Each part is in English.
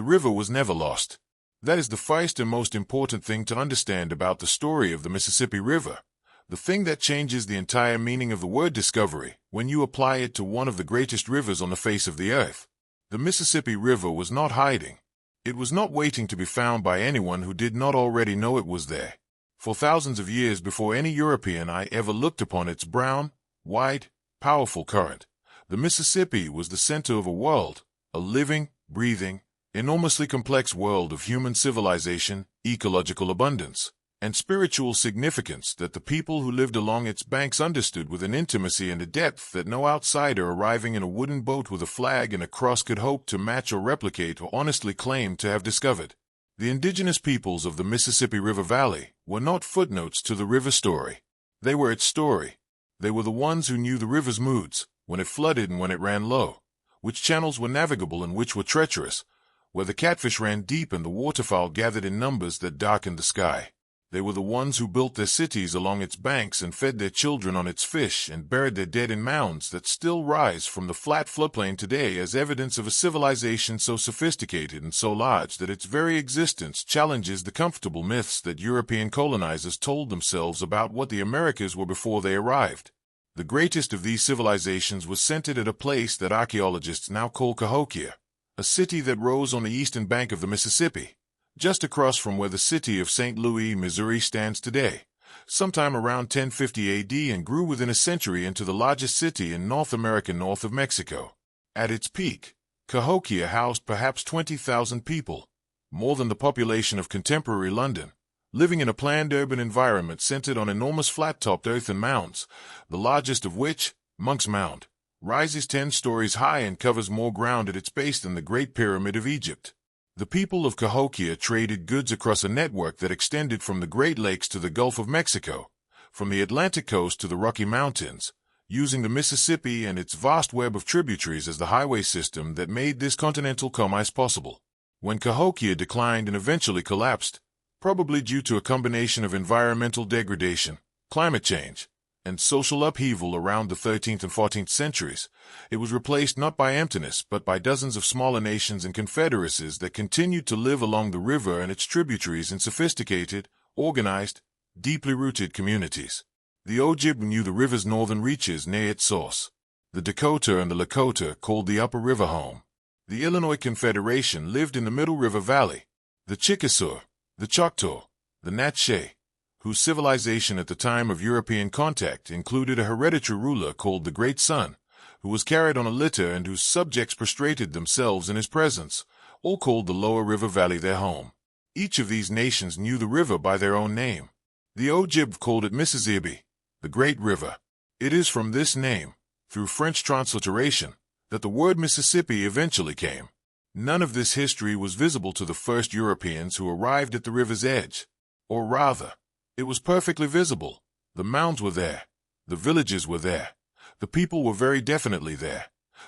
river was never lost. That is the first and most important thing to understand about the story of the Mississippi River. The thing that changes the entire meaning of the word discovery when you apply it to one of the greatest rivers on the face of the earth. The Mississippi River was not hiding. It was not waiting to be found by anyone who did not already know it was there. For thousands of years before any European eye ever looked upon its brown, wide, powerful current, the Mississippi was the center of a world, a living, breathing, enormously complex world of human civilization, ecological abundance, and spiritual significance that the people who lived along its banks understood with an intimacy and a depth that no outsider arriving in a wooden boat with a flag and a cross could hope to match or replicate or honestly claim to have discovered. The indigenous peoples of the Mississippi River Valley were not footnotes to the river story. They were its story. They were the ones who knew the river's moods, when it flooded and when it ran low, which channels were navigable and which were treacherous, where the catfish ran deep and the waterfowl gathered in numbers that darkened the sky. They were the ones who built their cities along its banks and fed their children on its fish and buried their dead in mounds that still rise from the flat floodplain today as evidence of a civilization so sophisticated and so large that its very existence challenges the comfortable myths that European colonizers told themselves about what the Americas were before they arrived. The greatest of these civilizations was centered at a place that archaeologists now call Cahokia, a city that rose on the eastern bank of the Mississippi, just across from where the city of St. Louis, Missouri stands today, sometime around 1050 AD, and grew within a century into the largest city in North America north of Mexico. At its peak, Cahokia housed perhaps 20,000 people, more than the population of contemporary London, living in a planned urban environment centered on enormous flat-topped earthen mounds, the largest of which, Monk's Mound, rises 10 stories high and covers more ground at its base than the Great Pyramid of Egypt. The people of Cahokia traded goods across a network that extended from the Great Lakes to the Gulf of Mexico, from the Atlantic coast to the Rocky Mountains, using the Mississippi and its vast web of tributaries as the highway system that made this continental commerce possible. When Cahokia declined and eventually collapsed, probably due to a combination of environmental degradation, climate change, and social upheaval around the 13th and 14th centuries, it was replaced not by emptiness but by dozens of smaller nations and confederacies that continued to live along the river and its tributaries in sophisticated, organized, deeply rooted communities. The Ojibwe knew the river's northern reaches near its source. The Dakota and the Lakota called the Upper River home. The Illinois Confederation lived in the Middle River Valley. The Chickasaw, the Choctaw, the Natchez, whose civilization at the time of European contact included a hereditary ruler called the Great Sun, who was carried on a litter and whose subjects prostrated themselves in his presence, all called the Lower River Valley their home. Each of these nations knew the river by their own name. The Ojibwe called it Mississippi, the Great River. It is from this name, through French transliteration, that the word Mississippi eventually came. None of this history was visible to the first Europeans who arrived at the river's edge. Or rather, it was perfectly visible. The mounds were there. The villages were there. The people were very definitely there.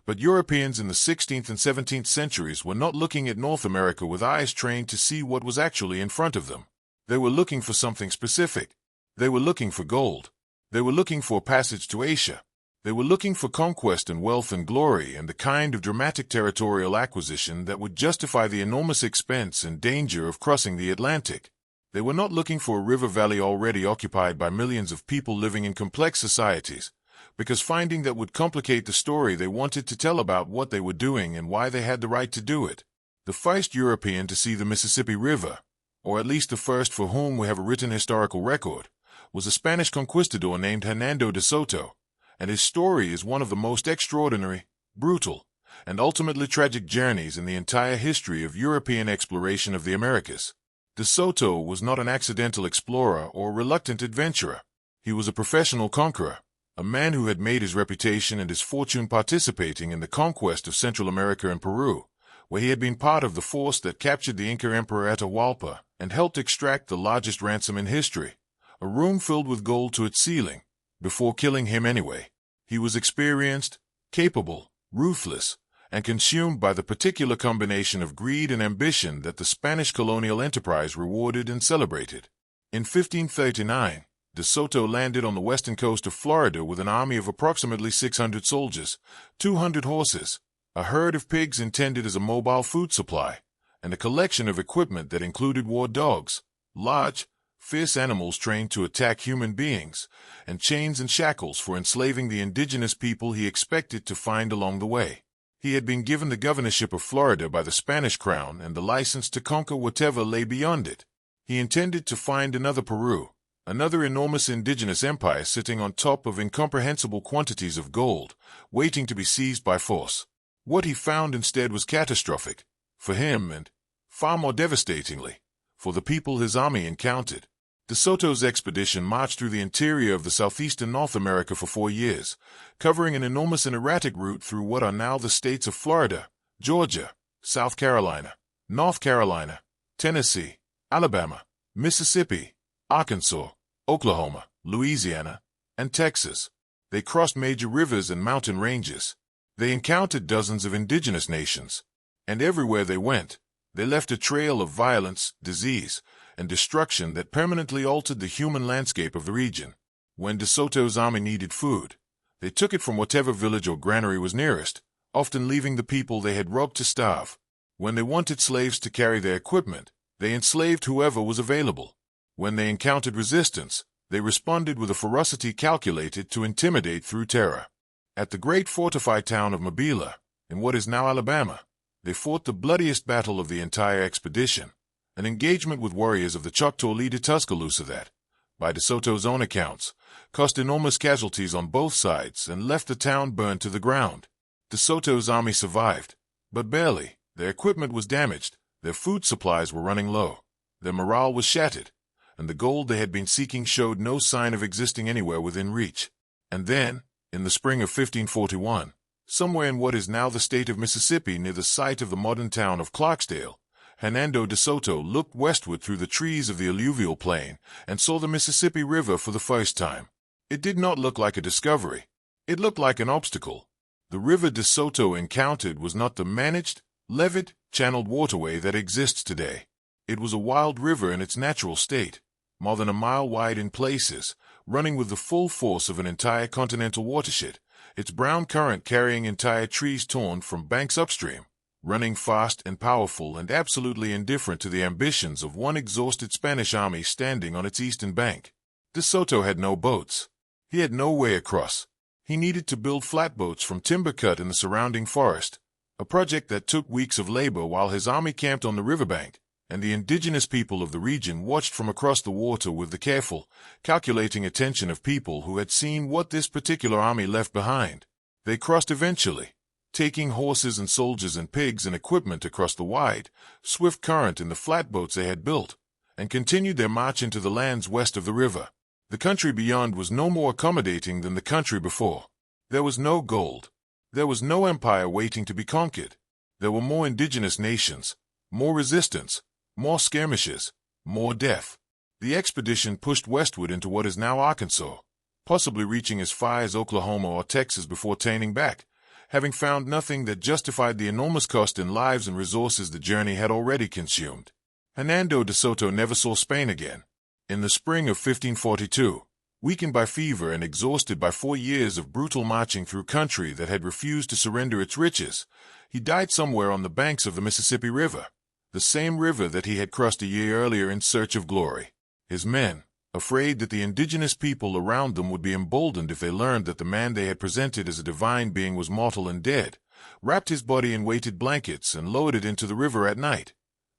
But Europeans in the 16th and 17th centuries were not looking at North America with eyes trained to see what was actually in front of them. They were looking for something specific. They were looking for gold. They were looking for passage to Asia. They were looking for conquest and wealth and glory and the kind of dramatic territorial acquisition that would justify the enormous expense and danger of crossing the Atlantic. They were not looking for a river valley already occupied by millions of people living in complex societies, because finding that would complicate the story they wanted to tell about what they were doing and why they had the right to do it. The first European to see the Mississippi River, or at least the first for whom we have a written historical record, was a Spanish conquistador named Hernando de Soto, and his story is one of the most extraordinary, brutal, and ultimately tragic journeys in the entire history of European exploration of the Americas. De Soto was not an accidental explorer or reluctant adventurer. He was a professional conqueror, a man who had made his reputation and his fortune participating in the conquest of Central America and Peru, where he had been part of the force that captured the Inca Emperor Atahualpa and helped extract the largest ransom in history, a room filled with gold to its ceiling, before killing him anyway. He was experienced, capable, ruthless, and consumed by the particular combination of greed and ambition that the Spanish colonial enterprise rewarded and celebrated. In 1539, De Soto landed on the western coast of Florida with an army of approximately 600 soldiers, 200 horses, a herd of pigs intended as a mobile food supply, and a collection of equipment that included war dogs, large, fierce animals trained to attack human beings, and chains and shackles for enslaving the indigenous people he expected to find along the way. He had been given the governorship of Florida by the Spanish crown and the license to conquer whatever lay beyond it. He intended to find another Peru, another enormous indigenous empire sitting on top of incomprehensible quantities of gold, waiting to be seized by force. What he found instead was catastrophic, for him and, far more devastatingly, for the people his army encountered. De Soto's expedition marched through the interior of the southeastern North America for 4 years, covering an enormous and erratic route through what are now the states of Florida, Georgia, South Carolina, North Carolina, Tennessee, Alabama, Mississippi, Arkansas, Oklahoma, Louisiana, and Texas. They crossed major rivers and mountain ranges. They encountered dozens of indigenous nations, and everywhere they went, they left a trail of violence, disease, and destruction that permanently altered the human landscape of the region. When De Soto's army needed food, they took it from whatever village or granary was nearest, often leaving the people they had robbed to starve. When they wanted slaves to carry their equipment, they enslaved whoever was available. When they encountered resistance, they responded with a ferocity calculated to intimidate through terror. At the great fortified town of Mobile, in what is now Alabama, they fought the bloodiest battle of the entire expedition, an engagement with warriors of the Choctaw leader Tuscaloosa that, by De Soto's own accounts, caused enormous casualties on both sides and left the town burned to the ground. De Soto's army survived, but barely. Their equipment was damaged, their food supplies were running low, their morale was shattered, and the gold they had been seeking showed no sign of existing anywhere within reach. And then, in the spring of 1541, somewhere in what is now the state of Mississippi near the site of the modern town of Clarksdale, Hernando de Soto looked westward through the trees of the alluvial plain and saw the Mississippi River for the first time. It did not look like a discovery. It looked like an obstacle. The river de Soto encountered was not the managed, levied, channeled waterway that exists today. It was a wild river in its natural state, more than a mile wide in places, running with the full force of an entire continental watershed, its brown current carrying entire trees torn from banks upstream, running fast and powerful and absolutely indifferent to the ambitions of one exhausted Spanish army standing on its eastern bank. De Soto had no boats. He had no way across. He needed to build flatboats from timber cut in the surrounding forest, a project that took weeks of labor while his army camped on the riverbank, and the indigenous people of the region watched from across the water with the careful, calculating attention of people who had seen what this particular army left behind. They crossed eventually, taking horses and soldiers and pigs and equipment across the wide, swift current in the flatboats they had built, and continued their march into the lands west of the river. The country beyond was no more accommodating than the country before. There was no gold. There was no empire waiting to be conquered. There were more indigenous nations, more resistance, more skirmishes, more death. The expedition pushed westward into what is now Arkansas, possibly reaching as far as Oklahoma or Texas before turning back, having found nothing that justified the enormous cost in lives and resources the journey had already consumed. Hernando de Soto never saw Spain again. In the spring of 1542, weakened by fever and exhausted by 4 years of brutal marching through country that had refused to surrender its riches, he died somewhere on the banks of the Mississippi River, the same river that he had crossed a year earlier in search of glory. His men, afraid that the indigenous people around them would be emboldened if they learned that the man they had presented as a divine being was mortal and dead, wrapped his body in weighted blankets and lowered it into the river at night.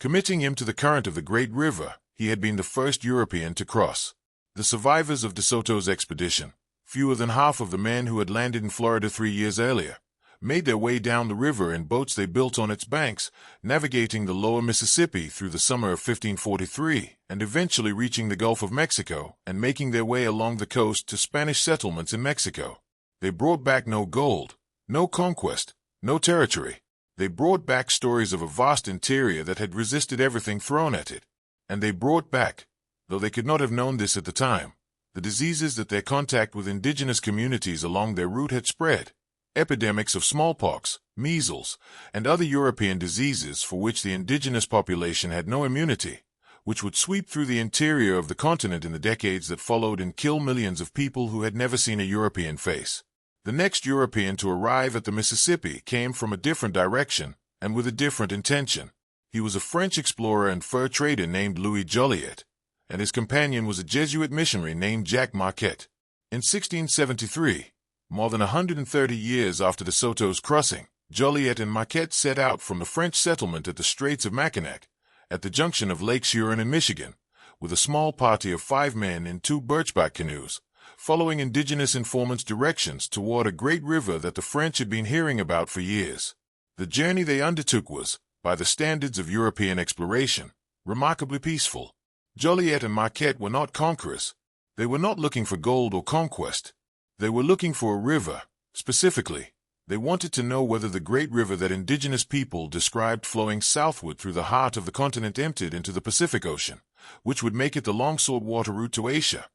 Committing him to the current of the great river, he had been the first European to cross. The survivors of De Soto's expedition, fewer than half of the men who had landed in Florida 3 years earlier, made their way down the river in boats they built on its banks, navigating the lower Mississippi through the summer of 1543, and eventually reaching the Gulf of Mexico and making their way along the coast to Spanish settlements in Mexico. They brought back no gold, no conquest, no territory. They brought back stories of a vast interior that had resisted everything thrown at it. And they brought back, though they could not have known this at the time, the diseases that their contact with indigenous communities along their route had spread. Epidemics of smallpox, measles, and other European diseases for which the indigenous population had no immunity, which would sweep through the interior of the continent in the decades that followed and kill millions of people who had never seen a European face. The next European to arrive at the Mississippi came from a different direction and with a different intention. He was a French explorer and fur trader named Louis Joliet, and his companion was a Jesuit missionary named Jacques Marquette. In 1673, more than 130 years after De Soto's crossing, Joliet and Marquette set out from the French settlement at the Straits of Mackinac, at the junction of Lakes Huron and Michigan, with a small party of 5 men in 2 birchbark canoes, following indigenous informants' directions toward a great river that the French had been hearing about for years. The journey they undertook was, by the standards of European exploration, remarkably peaceful. Joliet and Marquette were not conquerors. They were not looking for gold or conquest. They were looking for a river. Specifically, they wanted to know whether the great river that indigenous people described flowing southward through the heart of the continent emptied into the Pacific Ocean, which would make it the long-sought-water route to Asia,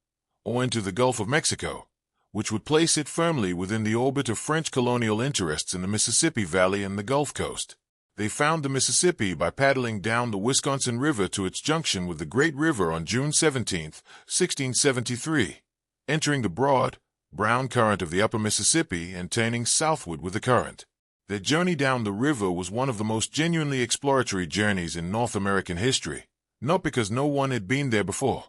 or into the Gulf of Mexico, which would place it firmly within the orbit of French colonial interests in the Mississippi Valley and the Gulf Coast. They found the Mississippi by paddling down the Wisconsin River to its junction with the Great River on June 17, 1673, entering the broad, brown current of the upper Mississippi and turning southward with the current. Their journey down the river was one of the most genuinely exploratory journeys in North American history, not because no one had been there before,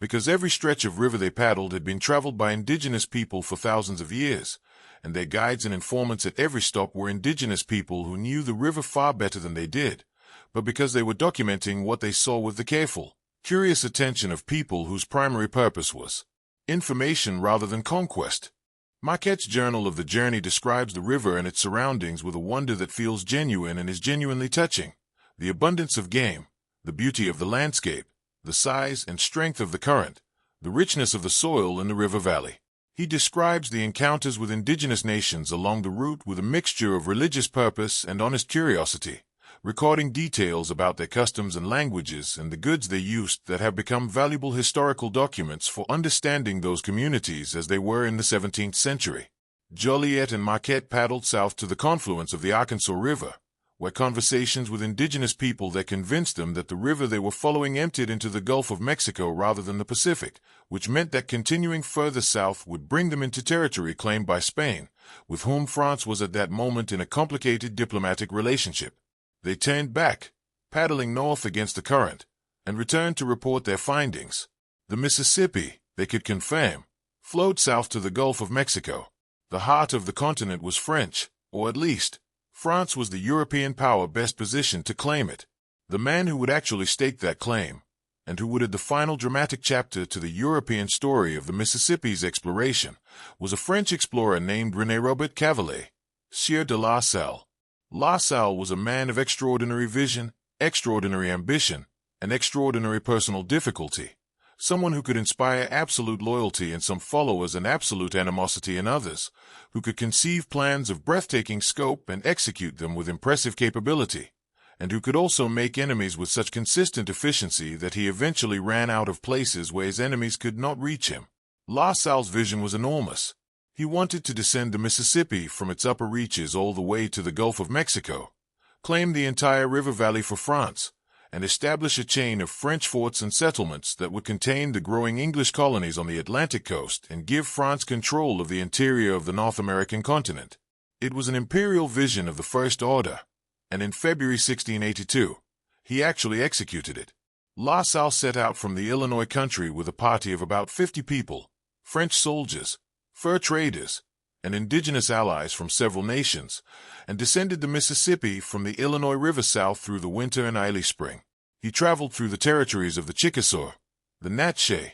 because every stretch of river they paddled had been traveled by indigenous people for thousands of years, and their guides and informants at every stop were indigenous people who knew the river far better than they did, but because they were documenting what they saw with the careful, curious attention of people whose primary purpose was information rather than conquest. Marquette's journal of the journey describes the river and its surroundings with a wonder that feels genuine and is genuinely touching. The abundance of game, the beauty of the landscape, the size and strength of the current, the richness of the soil in the river valley. He describes the encounters with indigenous nations along the route with a mixture of religious purpose and honest curiosity, recording details about their customs and languages and the goods they used that have become valuable historical documents for understanding those communities as they were in the 17th century. Joliet and Marquette paddled south to the confluence of the Arkansas River, where conversations with indigenous people that convinced them that the river they were following emptied into the Gulf of Mexico rather than the Pacific, which meant that continuing further south would bring them into territory claimed by Spain, with whom France was at that moment in a complicated diplomatic relationship. They turned back, paddling north against the current, and returned to report their findings. The Mississippi, they could confirm, flowed south to the Gulf of Mexico. The heart of the continent was French, or at least, France was the European power best positioned to claim it. The man who would actually stake that claim, and who would add the final dramatic chapter to the European story of the Mississippi's exploration, was a French explorer named René Robert Cavelier, Sieur de La Salle. La Salle was a man of extraordinary vision, extraordinary ambition, and extraordinary personal difficulty, someone who could inspire absolute loyalty in some followers and absolute animosity in others, who could conceive plans of breathtaking scope and execute them with impressive capability, and who could also make enemies with such consistent efficiency that he eventually ran out of places where his enemies could not reach him. La Salle's vision was enormous. He wanted to descend the Mississippi from its upper reaches all the way to the Gulf of Mexico, claim the entire river valley for France, and establish a chain of French forts and settlements that would contain the growing English colonies on the Atlantic coast and give France control of the interior of the North American continent. It was an imperial vision of the first order, and in February 1682, he actually executed it. La Salle set out from the Illinois country with a party of about 50 people, French soldiers, fur traders, and indigenous allies from several nations, and descended the Mississippi from the Illinois River south through the winter and early spring. He traveled through the territories of the Chickasaw, the Natchez,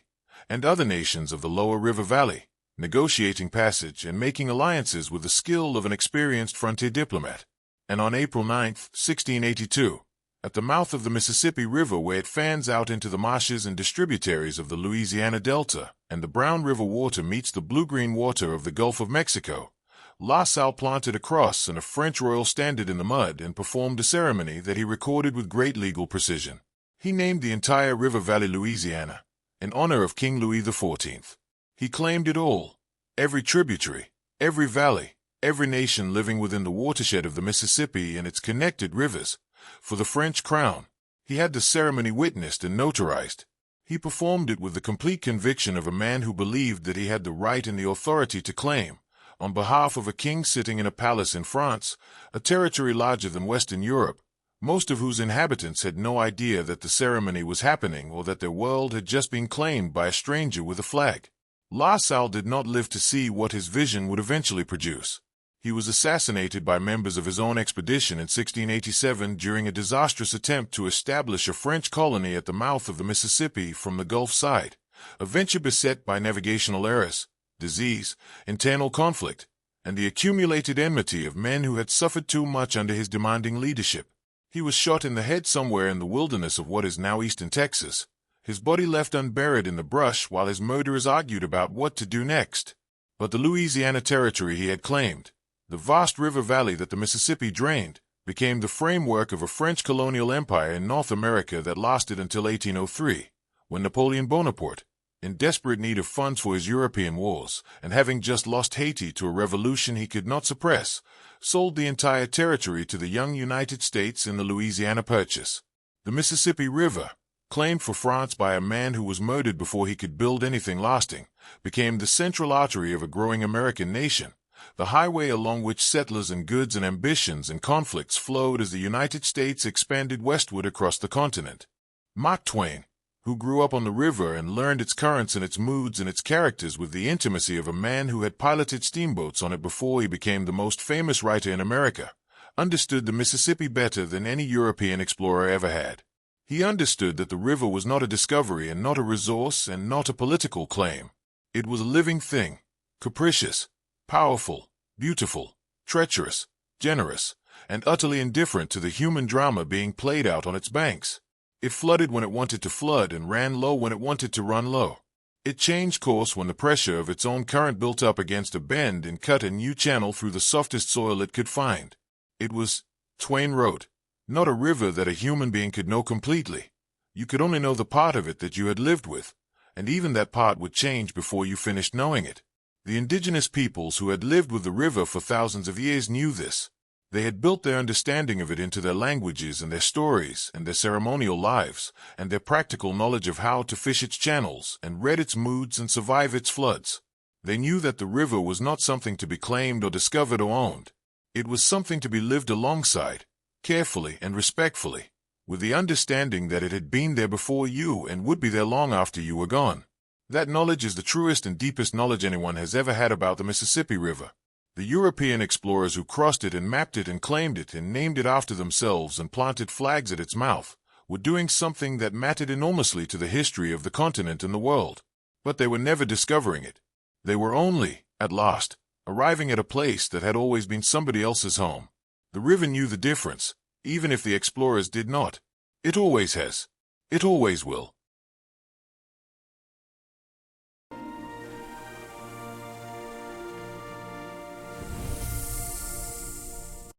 and other nations of the lower river valley, negotiating passage and making alliances with the skill of an experienced frontier diplomat. And on April 9, 1682, at the mouth of the Mississippi River where it fans out into the marshes and distributaries of the Louisiana Delta, and the Brown River water meets the blue-green water of the Gulf of Mexico, La Salle planted a cross and a French royal standard in the mud and performed a ceremony that he recorded with great legal precision. He named the entire river valley Louisiana, in honor of King Louis XIV. He claimed it all, every tributary, every valley, every nation living within the watershed of the Mississippi and its connected rivers, for the French crown. He had the ceremony witnessed and notarized. He performed it with the complete conviction of a man who believed that he had the right and the authority to claim, on behalf of a king sitting in a palace in France, a territory larger than Western Europe, most of whose inhabitants had no idea that the ceremony was happening or that their world had just been claimed by a stranger with a flag. La Salle did not live to see what his vision would eventually produce. He was assassinated by members of his own expedition in 1687 during a disastrous attempt to establish a French colony at the mouth of the Mississippi from the Gulf side, a venture beset by navigational errors, disease, internal conflict, and the accumulated enmity of men who had suffered too much under his demanding leadership. He was shot in the head somewhere in the wilderness of what is now eastern Texas, his body left unburied in the brush while his murderers argued about what to do next. But the Louisiana Territory he had claimed, the vast river valley that the Mississippi drained, became the framework of a French colonial empire in North America that lasted until 1803, when Napoleon Bonaparte, in desperate need of funds for his European wars, and having just lost Haiti to a revolution he could not suppress, sold the entire territory to the young United States in the Louisiana Purchase. The Mississippi River, claimed for France by a man who was murdered before he could build anything lasting, became the central artery of a growing American nation, the highway along which settlers and goods and ambitions and conflicts flowed as the United States expanded westward across the continent. Mark Twain, who grew up on the river and learned its currents and its moods and its characters with the intimacy of a man who had piloted steamboats on it before he became the most famous writer in America, understood the Mississippi better than any European explorer ever had. He understood that the river was not a discovery and not a resource and not a political claim. It was a living thing, capricious, powerful, beautiful, treacherous, generous, and utterly indifferent to the human drama being played out on its banks. It flooded when it wanted to flood and ran low when it wanted to run low. It changed course when the pressure of its own current built up against a bend and cut a new channel through the softest soil it could find. It was, Twain wrote, not a river that a human being could know completely. You could only know the part of it that you had lived with, and even that part would change before you finished knowing it. The indigenous peoples who had lived with the river for thousands of years knew this. They had built their understanding of it into their languages and their stories and their ceremonial lives and their practical knowledge of how to fish its channels and read its moods and survive its floods. They knew that the river was not something to be claimed or discovered or owned. It was something to be lived alongside, carefully and respectfully, with the understanding that it had been there before you and would be there long after you were gone. That knowledge is the truest and deepest knowledge anyone has ever had about the Mississippi River. The European explorers who crossed it and mapped it and claimed it and named it after themselves and planted flags at its mouth were doing something that mattered enormously to the history of the continent and the world. But they were never discovering it. They were only, at last, arriving at a place that had always been somebody else's home. The river knew the difference, even if the explorers did not. It always has. It always will.